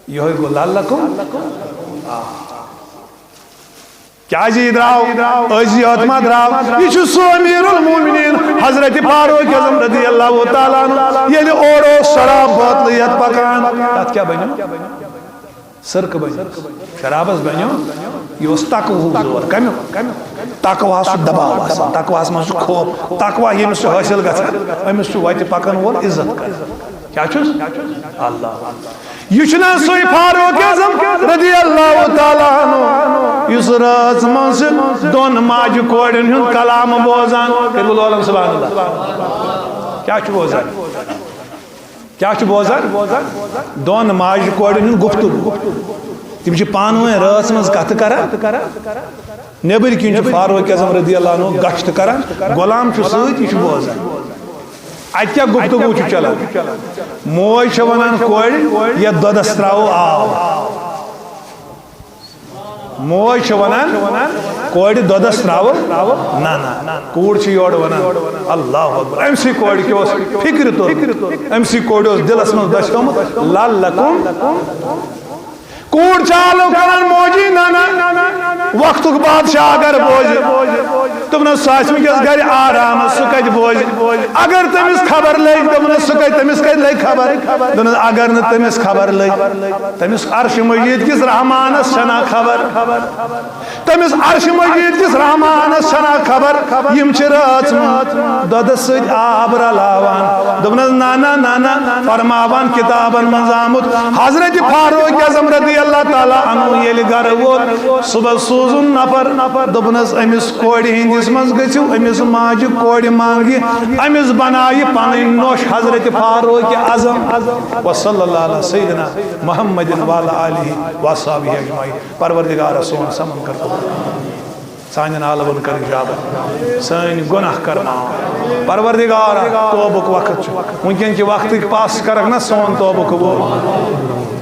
یہ ہوئی گو لالکم کیا جی دراؤ ازیات ما دراؤ یہ چھو سو امیر المومنین حضرت فاروق اعظم رضی اللہ تعالیٰ عنہ یہ اوڑو شراب بوتلیت پکان بات کیا بنیو سرک بنیو شرابس بنیو یہ اس تقوہ زور کمیو تقوہ سو دباو آسان تقوہ اس منسو خوب تقوہ یہ مسو حاصل گا امس چھو وائٹ پکن وول عزت کر کیا چھوس اللہ یہ چھنا سوئی فاروق اعظم رضی اللہ تعالیٰ عنہ اس راز منس دون ماج کوڑن ہن کلام بوزان قربل عالم سبحان اللہ کیا چھو بوزان کیا چھو بوزان دون ماج کوڑن ہن گفتگو تم چھ پانویں راس مز کت کرا نیبر کن چھ فاروق اعظم رضی اللہ عنہ گشت کرا غلام چھ سۭتۍ یہ چھ بوزان ات کیا گفتگو چھ چلان موج چھ ونان کورِ یا دودس تراو آب موج چھ ونان کورِ دودس تراو نا نا کوڑ چھ یور ونان اللہ اکبر ام سی کورِ کی اس فکر تو ام سی کورِ اس دلس مز دشکمت لالکم کوڑ چالو کرن موجی نانا وقت بادشاہ اگر بوجھ تمہیں ساس ونکس گر آرام سکت بوجھ اگر تمس خبر لگ تمہیں سکت تمس کت لگ خبر دنس اگر نہ تمس خبر لگ تمس عرش مجید کس رحمانس چھنا خبر تمس عرش مجید کس رحمانس چھنا خبر یم چھ رچمت دودس سۭتۍ آب رلاوان دپنس نانا نانا فرماوان کتابن منز آمت حضرت فاروق اعظم رضی اللہ تعالیٰ عنہ یل گر وول صبح سوزن نفر دپنس امس کوڑ ہندس مز گژھو امس ماجہ کوڑ مانگی امس بنائی پنن نوش حضرت فاروق اعظم وصلی اللہ علیہ سیدنا محمد وعلی آلہ وصحبہ اجمعین پروردگار سون سمن کر سانن عالمن کر اجابت سان گناہ کر پروردگار توبک وقت ونکن کہ وقت پاس کرک نا سون توبہ قبول